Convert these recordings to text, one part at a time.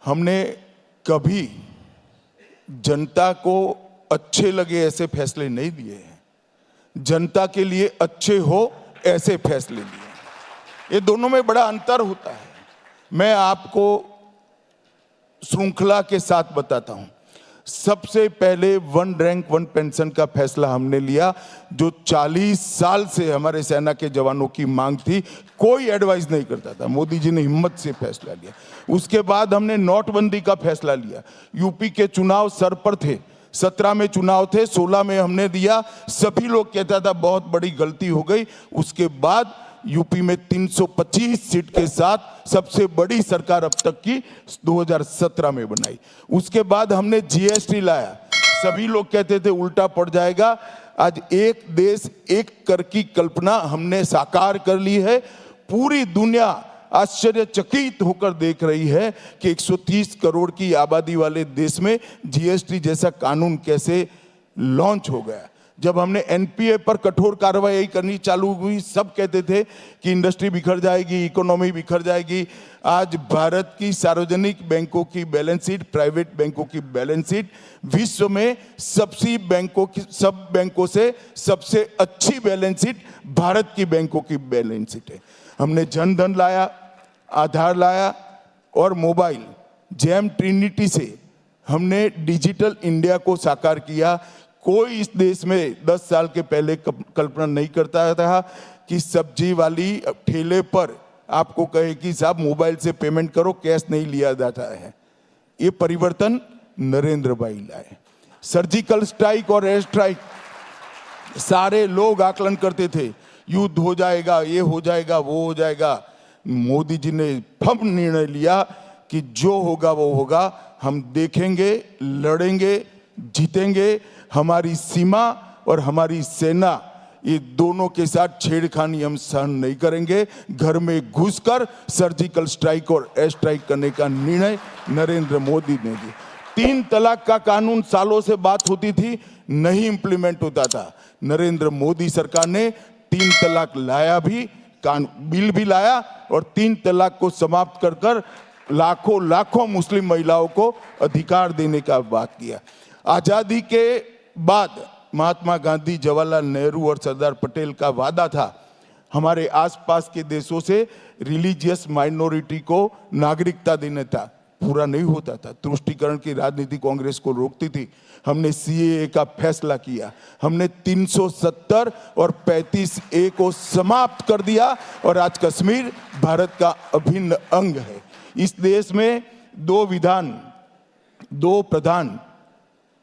हमने कभी जनता को अच्छे लगे ऐसे फैसले नहीं दिए हैं, जनता के लिए अच्छे हो ऐसे फैसले लिए। ये दोनों में बड़ा अंतर होता है। मैं आपको श्रृंखला के साथ बताता हूं। सबसे पहले वन रैंक वन पेंशन का फैसला हमने लिया, जो 40 साल से हमारे सेना के जवानों की मांग थी, कोई एडवाइस नहीं करता था। मोदी जी ने हिम्मत से फैसला लिया। उसके बाद हमने नोटबंदी का फैसला लिया। यूपी के चुनाव सर पर थे, 17 में चुनाव थे, 16 में हमने दिया। सभी लोग कहता था बहुत बड़ी गलती हो गई। उसके बाद यूपी में 325 सीट के साथ सबसे बड़ी सरकार अब तक की 2017 में बनाई। उसके बाद हमने जीएसटी लाया। सभी लोग कहते थे उल्टा पड़ जाएगा। आज एक देश एक कर की कल्पना हमने साकार कर ली है। पूरी दुनिया आश्चर्यचकित होकर देख रही है कि 130 करोड़ की आबादी वाले देश में जीएसटी जैसा कानून कैसे लॉन्च हो गया। जब हमने एनपीए पर कठोर कार्रवाई करनी चालू हुई, सब कहते थे कि इंडस्ट्री बिखर जाएगी, इकोनॉमी बिखर जाएगी। आज भारत की सार्वजनिक बैंकों की बैलेंस शीट, प्राइवेट बैंकों की बैलेंस शीट विश्व में सब बैंकों से सबसे अच्छी बैलेंस शीट भारत की बैंकों की बैलेंस शीट है। हमने जनधन लाया, आधार लाया और मोबाइल जैम ट्रिनिटी से हमने डिजिटल इंडिया को साकार किया। कोई इस देश में 10 साल के पहले कल्पना नहीं करता था कि सब्जी वाली ठेले पर आपको कहे कि साहब मोबाइल से पेमेंट करो, कैश नहीं लिया जाता है। ये परिवर्तन नरेंद्र भाई लाए। सर्जिकल स्ट्राइक और एयर स्ट्राइक, सारे लोग आकलन करते थे युद्ध हो जाएगा, ये हो जाएगा, वो हो जाएगा। मोदी जी ने फर्म निर्णय लिया कि जो होगा वो होगा, हम देखेंगे, लड़ेंगे, जीतेंगे। हमारी सीमा और हमारी सेना, ये दोनों के साथ छेड़खानी हम सहन नहीं करेंगे। घर में घुसकर सर्जिकल स्ट्राइक और एयर स्ट्राइक करने का निर्णय नरेंद्र मोदी ने लिया। 3 तलाक का कानून सालों से बात होती थी, नहीं इंप्लीमेंट होता था। नरेंद्र मोदी सरकार ने 3 तलाक लाया भी, बिल भी लाया और 3 तलाक को समाप्त कर कर लाखों लाखों मुस्लिम महिलाओं को अधिकार देने का बात किया। आजादी के बाद महात्मा गांधी, जवाहरलाल नेहरू और सरदार पटेल का वादा था हमारे आसपास के देशों से रिलीजियस माइनॉरिटी को नागरिकता देने था, पूरा नहीं होता था। तुष्टीकरण की राजनीति कांग्रेस को रोकती थी। हमने सीएए का फैसला किया, हमने 370 और 35A को समाप्त कर दिया और आज कश्मीर भारत का अभिन्न अंग है। इस देश में 2 विधान, 2 प्रधान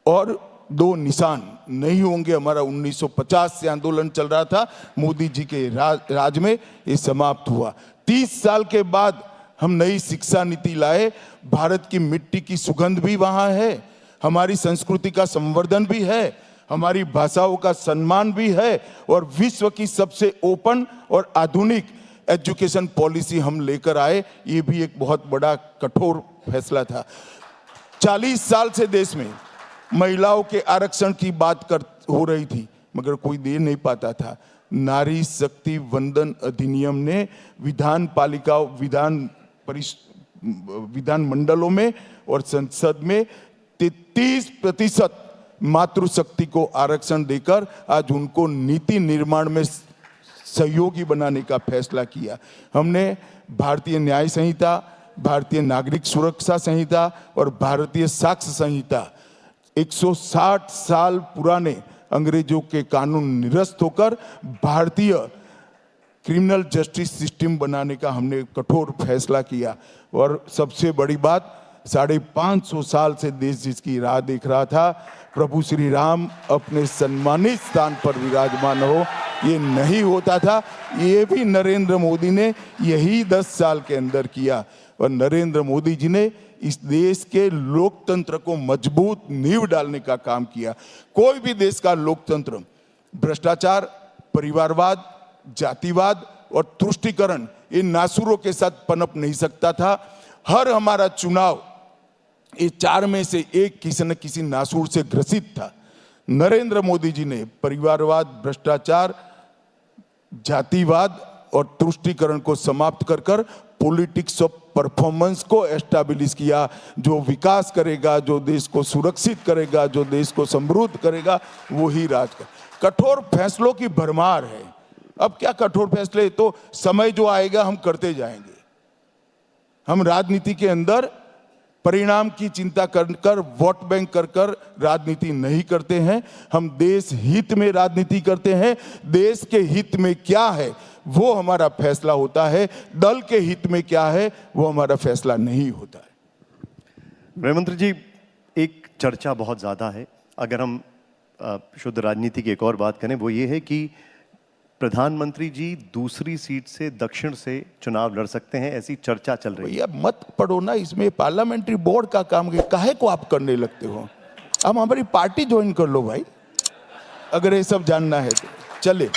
और 2 निशान नहीं होंगे। हमारा 1950 से आंदोलन चल रहा था, मोदी जी के राज में ये समाप्त हुआ। 30 साल के बाद हम नई शिक्षा नीति लाए। भारत की मिट्टी की सुगंध भी वहां है, हमारी संस्कृति का संवर्धन भी है, हमारी भाषाओं का सम्मान भी है और विश्व की सबसे ओपन और आधुनिक एजुकेशन पॉलिसी हम लेकर आए। ये भी एक बहुत बड़ा कठोर फैसला था। 40 साल से देश में महिलाओं के आरक्षण की बात हो रही थी, मगर कोई दे नहीं पाता था। नारी शक्ति वंदन अधिनियम ने विधान मंडलों में और संसद में 33% मातृशक्ति को आरक्षण देकर आज उनको नीति निर्माण में सहयोगी बनाने का फैसला किया। हमने भारतीय न्याय संहिता, भारतीय नागरिक सुरक्षा संहिता और भारतीय साक्ष्य संहिता, 160 साल पुराने अंग्रेजों के कानून निरस्त होकर भारतीय क्रिमिनल जस्टिस सिस्टम बनाने का हमने कठोर फैसला किया। और सबसे बड़ी बात, 550 साल से देश जिसकी राह देख रहा था, प्रभु श्री राम अपने सम्मानित स्थान पर विराजमान हो, ये नहीं होता था। ये भी नरेंद्र मोदी ने यही 10 साल के अंदर किया और नरेंद्र मोदी जी ने इस देश के लोकतंत्र को मजबूत नींव डालने का काम किया। कोई भी देश का लोकतंत्र भ्रष्टाचार, परिवारवाद, जातिवाद और तुष्टीकरण, इन नासूरों के साथ पनप नहीं सकता था। हर हमारा चुनाव ये 4 में से एक किसी न किसी नासूर से ग्रसित था। नरेंद्र मोदी जी ने परिवारवाद, भ्रष्टाचार, जातिवाद और तुष्टीकरण को समाप्त कर पॉलिटिक्स ऑफ परफॉर्मेंस को एस्टैब्लिश किया। जो विकास करेगा, जो देश को सुरक्षित करेगा, जो देश को समृद्ध करेगा, वही राज कर। कठोर फैसलों की भरमार है। अब क्या कठोर फैसले, तो समय जो आएगा हम करते जाएंगे। हम राजनीति के अंदर परिणाम की चिंता कर वोट बैंक कर राजनीति नहीं करते हैं। हम देश हित में राजनीति करते हैं। देश के हित में क्या है वो हमारा फैसला होता है, दल के हित में क्या है वो हमारा फैसला नहीं होता है। गृहमंत्री जी, एक चर्चा बहुत ज़्यादा है, अगर हम शुद्ध राजनीति की एक और बात करें, वो ये है कि प्रधानमंत्री जी दूसरी सीट से दक्षिण से चुनाव लड़ सकते हैं, ऐसी चर्चा चल रही है। भैया मत पढ़ो ना, इसमें पार्लियामेंट्री बोर्ड का काम है, काहे को आप करने लगते हो? अब हमारी पार्टी ज्वाइन कर लो भाई, अगर ये सब जानना है तो। चले।